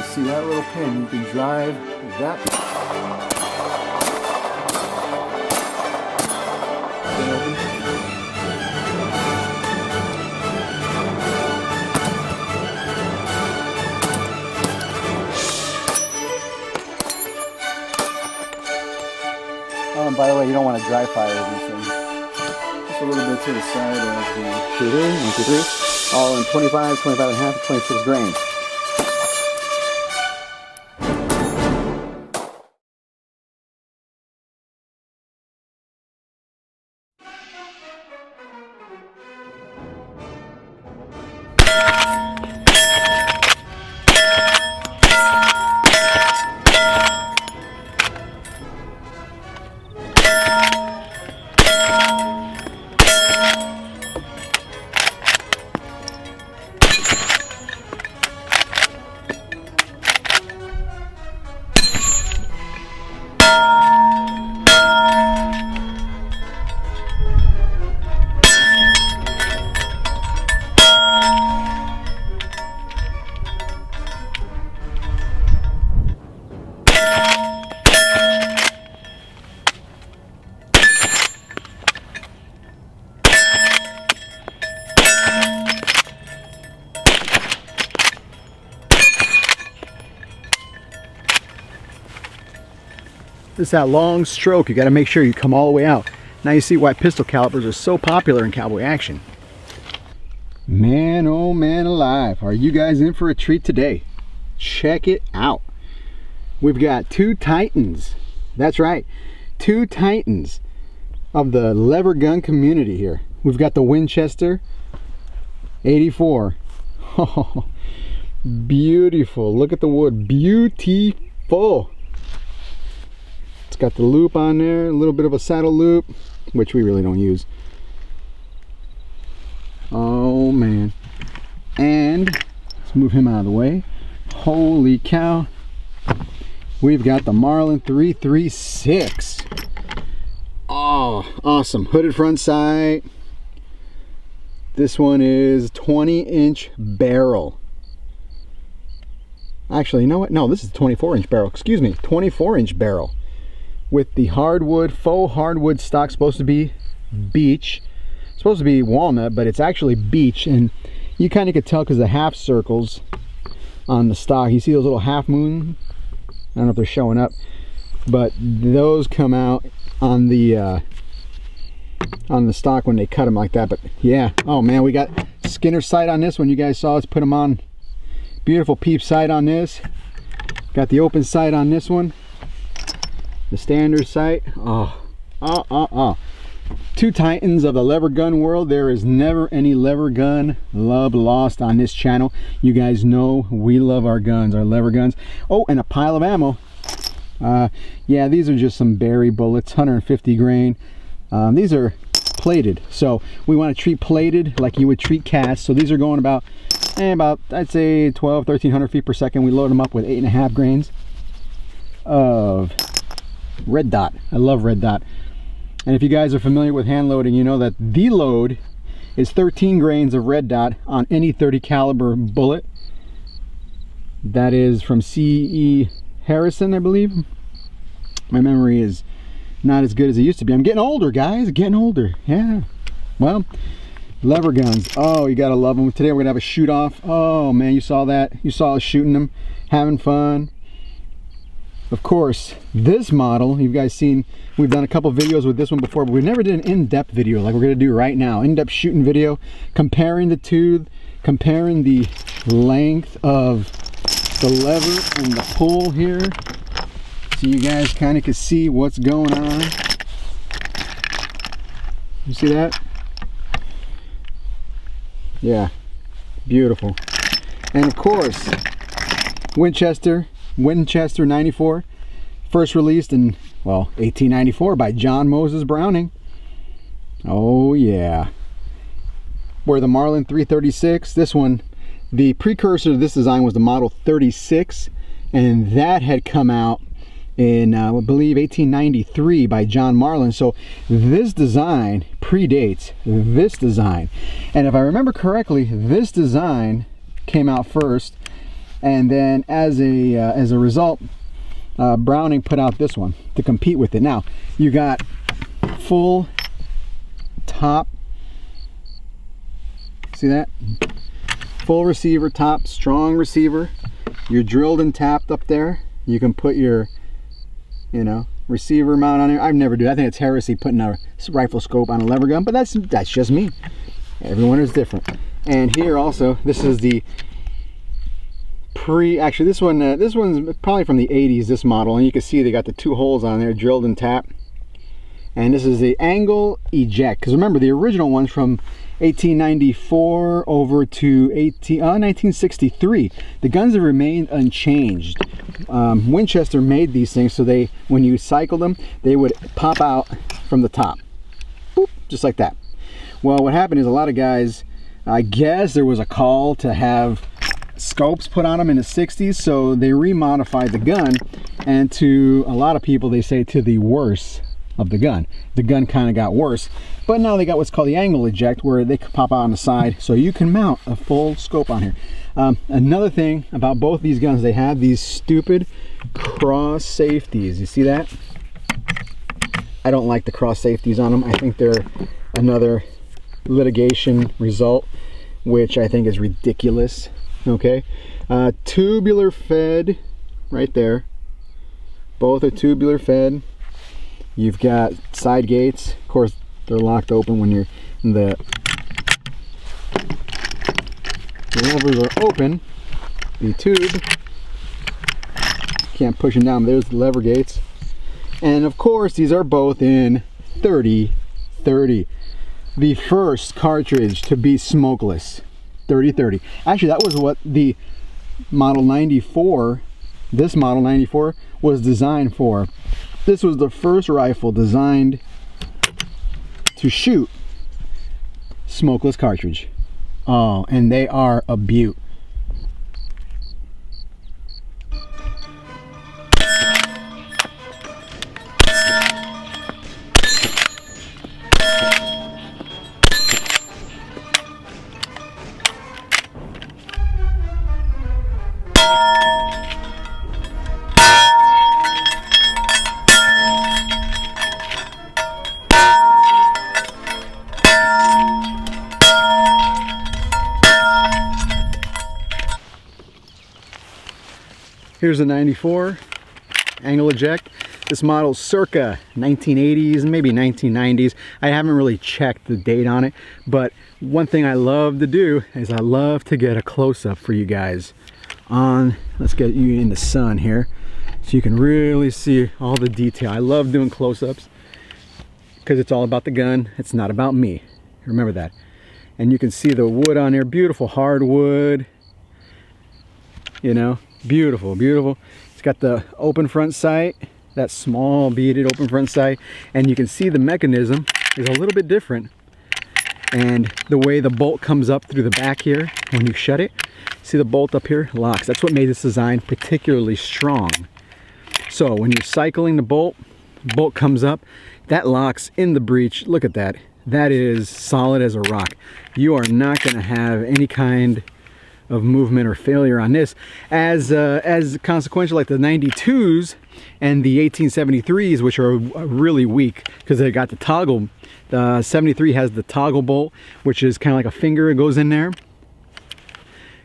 see that little pin, you can drive that. Oh, and by the way, you don't want to dry fire these things. Just a little bit to the side of the shooter. 1, 2, 3. All in 25, 25 and a half, 26 grains. This is that long stroke. You got to make sure you come all the way out. Now you see why pistol calibers are so popular in cowboy action. Man, oh man alive, are you guys in for a treat today? Check it out. We've got two titans. That's right, two titans of the lever gun community here. We've got the Winchester 84. Oh, beautiful. Look at the wood. Beautiful. It's got the loop on there, a little bit of a saddle loop, which we really don't use. Oh man. And let's move him out of the way. Holy cow. We've got the Marlin 336. Oh, awesome. Hooded front sight. This one is 20-inch barrel. Actually, you know what? No, this is 24-inch barrel. Excuse me, 24-inch barrel. With the hardwood, faux hardwood stock, supposed to be beech. Supposed to be walnut, but it's actually beech. And you kind of could tell because the half circles on the stock. You see those little half moon? I don't know if they're showing up, but those come out on the stock when they cut them like that. But yeah, oh man, we got Skinner sight on this one. You guys saw us put them on. Beautiful peep sight on this. Got the open sight on this one. The standard sight. Two titans of the lever gun world. There is never any lever gun love lost on this channel. You guys know we love our guns, our lever guns. Oh, and a pile of ammo. Yeah, these are just some berry bullets, 150 grain. These are plated, so we want to treat plated like you would treat cast. So these are going about I'd say 1300 feet per second. We load them up with 8.5 grains of red dot. I love red dot. And if you guys are familiar with hand loading, you know that the load is 13 grains of red dot on any 30 caliber bullet. That is from C.E. Harrison, I believe. My memory is not as good as it used to be. I'm getting older, guys, getting older. Yeah. Well, lever guns. Oh, you gotta love them. Today we're gonna have a shoot off. Oh man, you saw that? You saw us shooting them, having fun. Of course, this model, you guys seen, we've done a couple videos with this one before, but we never did an in-depth video like we're going to do right now. In-depth shooting video, comparing the two, comparing the length of the lever and the pull here. So you guys kind of can see what's going on. You see that? Yeah, beautiful. And of course, Winchester 94, first released in, well, 1894 by John Moses Browning. Oh yeah. Where the Marlin 336, this one, the precursor to this design was the Model 36, and that had come out in I believe 1893 by John Marlin. So this design predates this design, and if I remember correctly, this design came out first, And then as a result, Browning put out this one to compete with it. Now you got full top, see that? Full receiver top, strong receiver. You're drilled and tapped up there. You can put your, you know, receiver mount on there. I've never do. I think it's heresy putting a rifle scope on a lever gun, but that's just me. Everyone is different. And here also, this is the actually this one's probably from the 80s, this model, and you can see they got the 2 holes on there, drilled and tapped. And this is the angle eject, because remember the original one's from 1894 over to 1963. The guns have remained unchanged. Winchester made these things so they, when you cycled them, they would pop out from the top. Boop, just like that. Well, what happened is a lot of guys, I guess there was a call to have scopes put on them in the 60s, so they remodified the gun, and to a lot of people they say to the worse of the gun. The gun kind of got worse, but now they got what's called the angle eject, where they can pop out on the side, so you can mount a full scope on here. Another thing about both these guns, they have these stupid cross safeties. You see that? I don't like the cross safeties on them. I think they're another litigation result, which I think is ridiculous. Okay, tubular fed right there. Both are tubular fed. You've got side gates. Of course, they're locked open when you're in the levers are open. The tube, can't push them down. There's the lever gates. And of course, these are both in 30-30. The first cartridge to be smokeless. 30-30. Actually, that was what the Model 94, this Model 94 was designed for. This was the first rifle designed to shoot smokeless cartridge. Oh, and they are a beaut. Here's a 94 angle eject. This model's circa 1980s, maybe 1990s. I haven't really checked the date on it, but one thing I love to do is I love to get a close-up for you guys on, let's get you in the sun here so you can really see all the detail. I love doing close-ups because it's all about the gun. It's not about me. Remember that. And you can see the wood on there, beautiful hardwood, you know. Beautiful, beautiful. It's got the open front sight, that small beaded open front sight, and you can see the mechanism is a little bit different. And the way the bolt comes up through the back here, when you shut it, see the bolt up here locks. That's what made this design particularly strong. So when you're cycling the bolt comes up, that locks in the breech. Look at that. That is solid as a rock. You are not going to have any kind of movement or failure on this, as consequential like the 92s and the 1873s, which are really weak because they got the toggle. The 73 has the toggle bolt, which is kind of like a finger, it goes in there,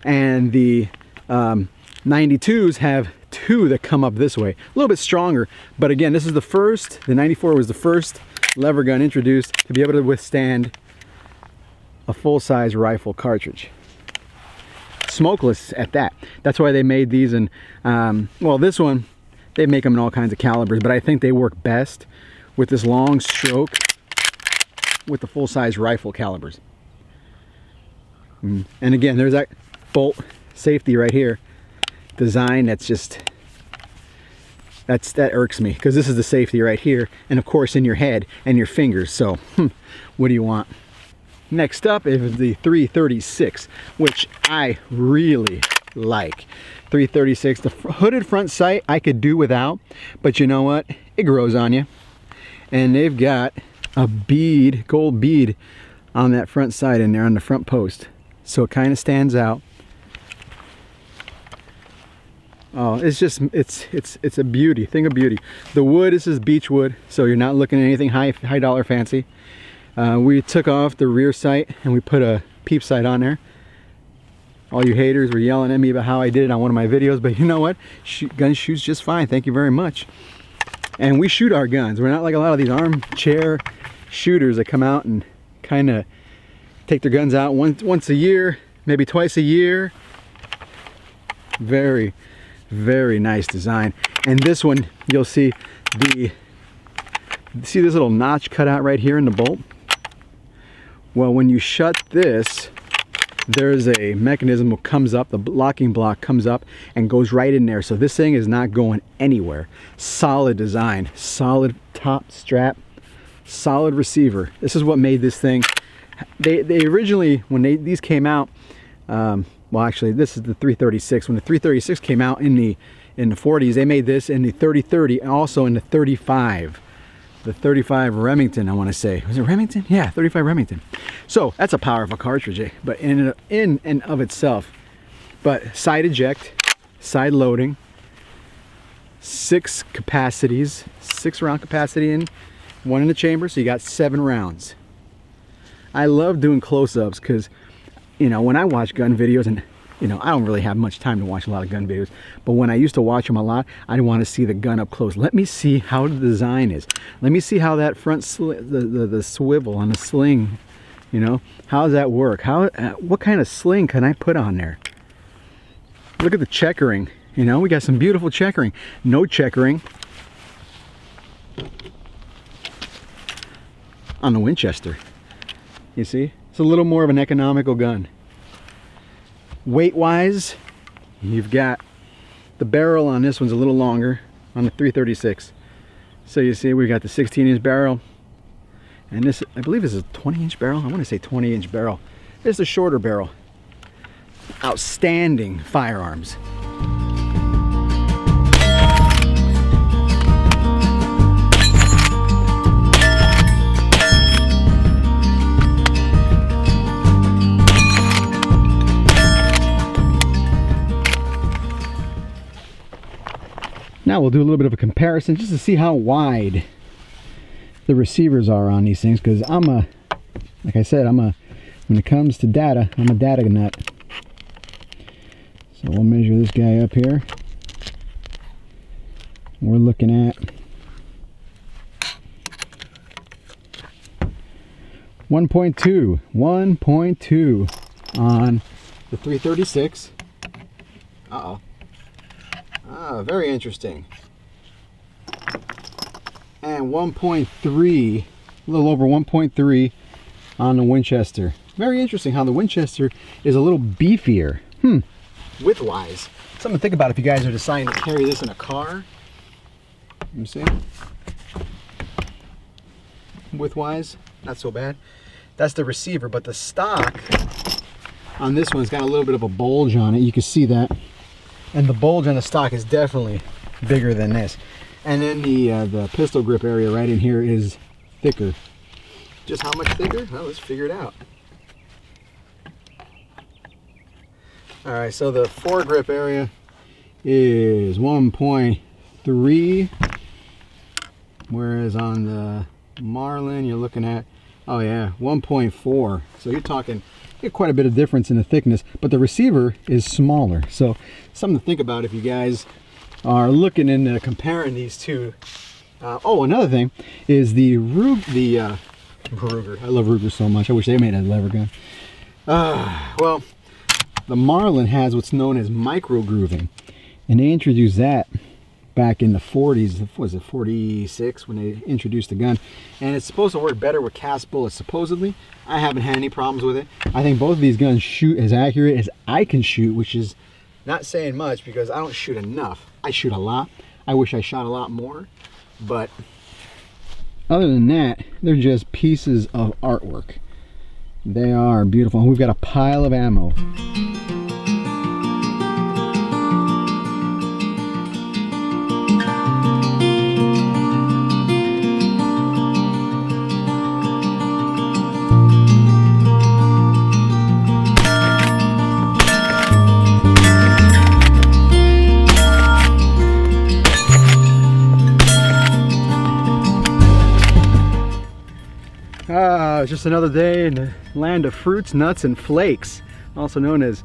and the 92s have 2 that come up this way, a little bit stronger. But again, this is the first, the 94 was the first lever gun introduced to be able to withstand a full-size rifle cartridge. Smokeless at that. That's why they made these. And well, this one, they make them in all kinds of calibers, but I think they work best with this long stroke with the full-size rifle calibers. And again, there's that bolt safety right here design. That's just, that irks me, because this is the safety right here, and of course in your head and your fingers. So what do you want? Next up is the 336, which I really like. 336, the hooded front sight I could do without, but you know what? It grows on you. And they've got a bead, gold bead on that front sight in there on the front post. So it kind of stands out. Oh, it's just, it's a beauty, thing of beauty. The wood, this is beech wood, so you're not looking at anything high dollar fancy. We took off the rear sight and we put a peep sight on there. All you haters were yelling at me about how I did it on one of my videos, but you know what? Gun shoots just fine, thank you very much. And we shoot our guns. We're not like a lot of these armchair shooters that come out and kind of take their guns out once a year, maybe twice a year. Very, very nice design. And this one, you'll see this little notch cut out right here in the bolt? Well, when you shut this, there's a mechanism that comes up, the locking block comes up and goes right in there. So this thing is not going anywhere. Solid design, solid top strap, solid receiver. This is what made this thing. They originally, when these came out, well, actually, this is the 336. When the 336 came out in the 40s, they made this in the 30-30 and also in the 35. The 35 Remington, I want to say. Was it Remington? Yeah, 35 Remington. So that's a powerful cartridge, but in and of itself. But side eject, side loading, 6 capacities, 6 round capacity in, 1 in the chamber, so you got 7 rounds. I love doing close-ups because, you know, when I watch gun videos, and you know, I don't really have much time to watch a lot of gun videos, but when I used to watch them a lot, I want to see the gun up close. Let me see how the design is. Let me see how that front the swivel on the sling, you know, how does that work? What kind of sling can I put on there? Look at the checkering. You know, we got some beautiful checkering. No checkering on the Winchester. You see, it's a little more of an economical gun. Weight wise, you've got the barrel on this one's a little longer on the 336. So you see we've got the 16-inch barrel, and this, I believe, is a 20-inch barrel. I want to say 20-inch barrel. It's a shorter barrel. Outstanding firearms. Now we'll do a little bit of a comparison just to see how wide the receivers are on these things, because like I said, when it comes to data, I'm a data nut. So we'll measure this guy up here. We're looking at 1.2 on the 336. Uh-oh. Ah, very interesting. And 1.3, a little over 1.3 on the Winchester. Very interesting how the Winchester is a little beefier. Width-wise. Something to think about if you guys are deciding to carry this in a car. Let me see. Width-wise, not so bad. That's the receiver, but the stock on this one's got a little bit of a bulge on it. You can see that. And the bulge on the stock is definitely bigger than this. And then the pistol grip area right in here is thicker. Just how much thicker? Well, let's figure it out. All right, so the foregrip area is 1.3, whereas on the Marlin you're looking at, oh yeah, 1.4. So you're talking, you get quite a bit of difference in the thickness, but the receiver is smaller. So something to think about if you guys are looking into comparing these two. Oh, another thing is the Ruger. I love Ruger so much. I wish they made a lever gun. Well, the Marlin has what's known as micro grooving, and they introduced that back in the 40s. Was it 46 when they introduced the gun? And it's supposed to work better with cast bullets, supposedly. I haven't had any problems with it. I think both of these guns shoot as accurate as I can shoot, which is not saying much because I don't shoot enough. I shoot a lot. I wish I shot a lot more, but other than that, they're just pieces of artwork. They are beautiful. We've got a pile of ammo. It's just another day in the land of fruits, nuts, and flakes, also known as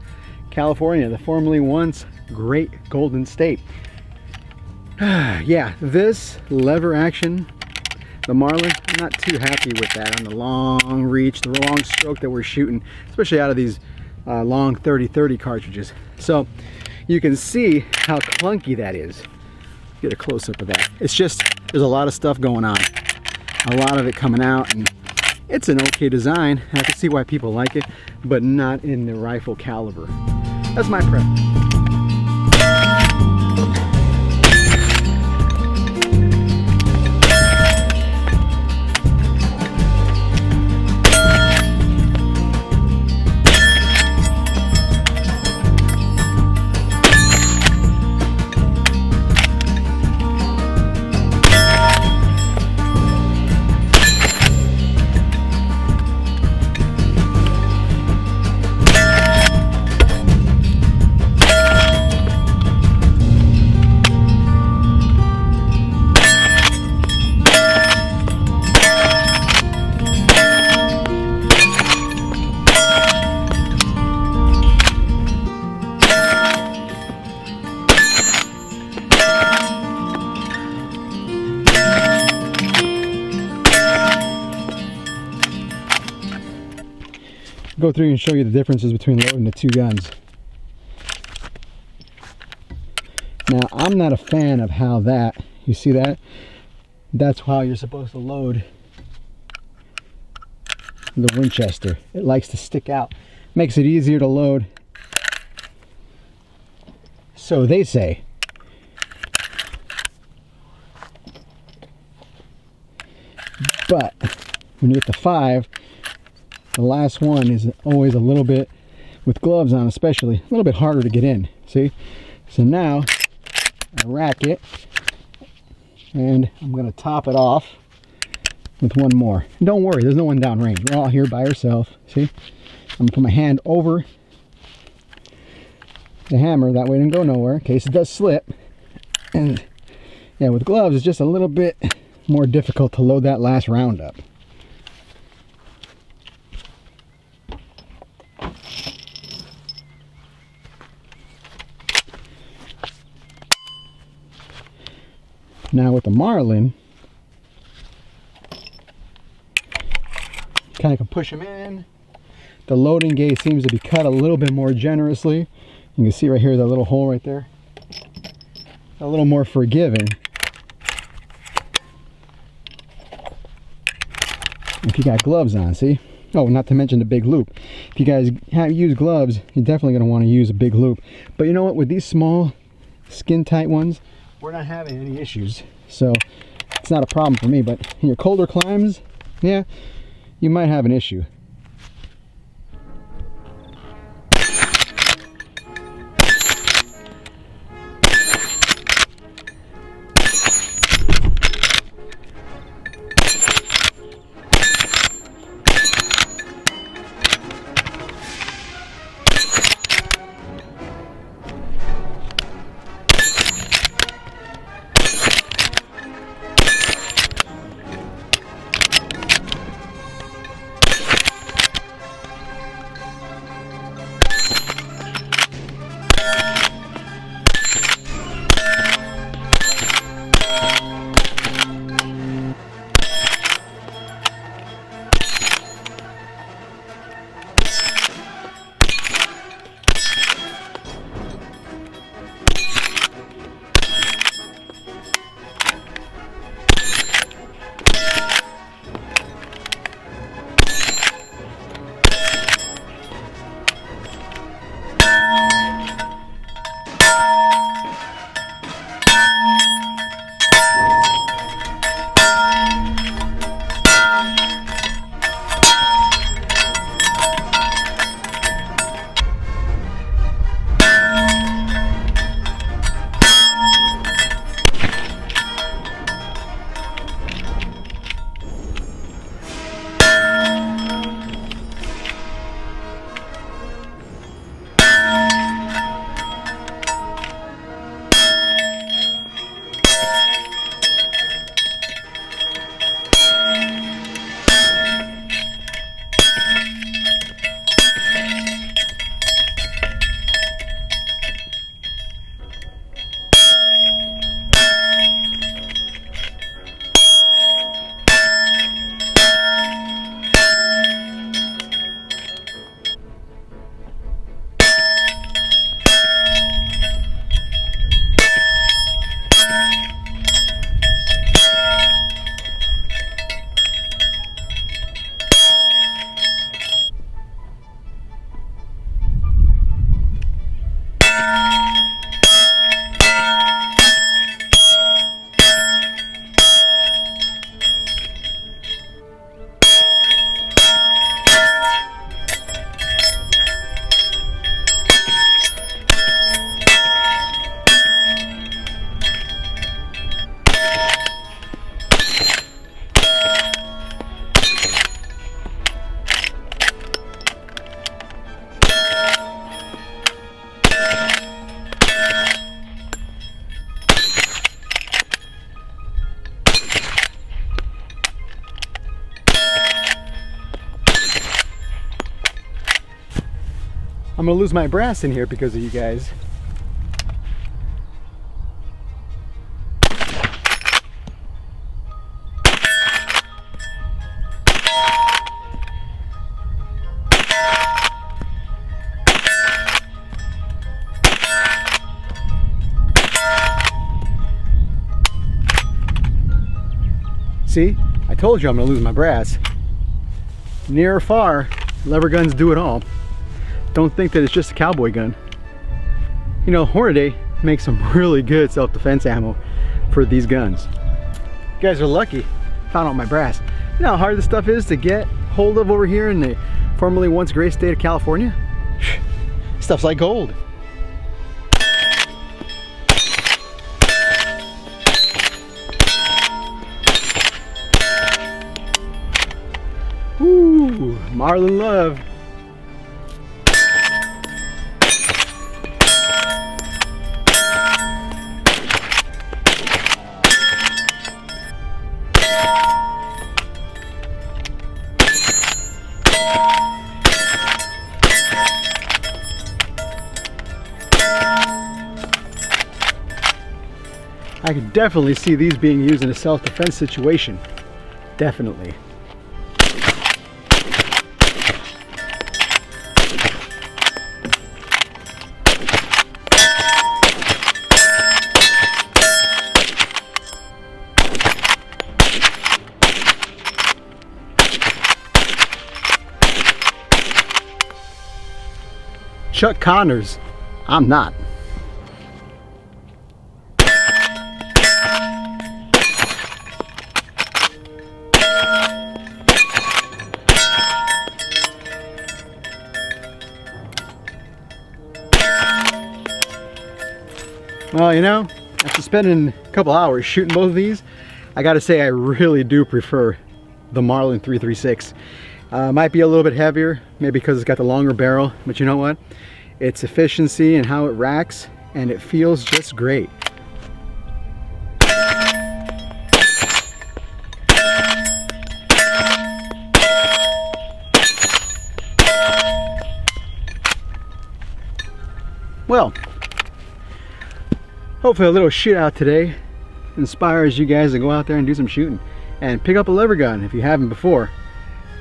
California, the formerly once great Golden State. Yeah, this lever action, the Marlin, I'm not too happy with that on the long reach, the long stroke that we're shooting, especially out of these long 30-30 cartridges. So you can see how clunky that is. Get a close-up of that. It's just, there's a lot of stuff going on, a lot of it coming out, and it's an okay design. I can see why people like it, but not in the rifle caliber. That's my preference. Go through and show you the differences between loading the two guns. Now, I'm not a fan of how that, you see that? That's how you're supposed to load the Winchester. It likes to stick out. Makes it easier to load. So they say. But when you get the 5, the last one is always a little bit, with gloves on especially, a little bit harder to get in. See? So now I rack it and I'm going to top it off with one more. And don't worry, there's no one downrange. We're all here by ourselves. See? I'm going to put my hand over the hammer, that way it didn't go nowhere in case it does slip. And yeah, with gloves it's just a little bit more difficult to load that last round up. Now with the Marlin, kind of can push them in. The loading gauge seems to be cut a little bit more generously. You can see right here, that little hole right there. A little more forgiving. If you got gloves on, see? Oh, not to mention the big loop. If you guys use gloves, you're definitely going to want to use a big loop. But you know what? With these small, skin-tight ones, we're not having any issues, so it's not a problem for me. But in your colder climes, yeah, you might have an issue. I'm gonna lose my brass in here because of you guys. See, I told you I'm gonna lose my brass. Near or far, lever guns do it all. Don't think that it's just a cowboy gun. You know, Hornady makes some really good self-defense ammo for these guns. You guys are lucky. Found out my brass. You know how hard this stuff is to get hold of over here in the formerly once great state of California? Stuff's like gold. Ooh, Marlin love. I could definitely see these being used in a self-defense situation. Definitely. Chuck Connors, I'm not. Well, you know, after spending a couple hours shooting both of these, I gotta say I really do prefer the Marlin 336. Might be a little bit heavier, maybe because it's got the longer barrel, but you know what? Its efficiency and how it racks, and it feels just great. Well, hopefully a little shootout today inspires you guys to go out there and do some shooting and pick up a lever gun if you haven't before.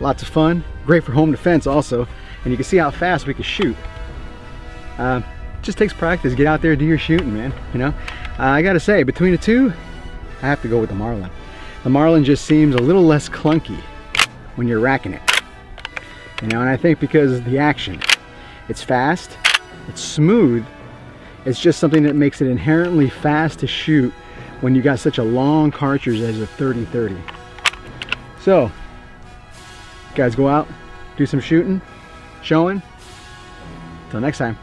Lots of fun, great for home defense also, and you can see how fast we can shoot. Just takes practice. Get out there, do your shooting, man. You know, I gotta say, between the two, I have to go with the Marlin. The Marlin just seems a little less clunky when you're racking it. You know, and I think because of the action, it's fast, it's smooth. It's just something that makes it inherently fast to shoot when you got such a long cartridge as a 30-30. So, guys, go out, do some shooting, showing. Till next time.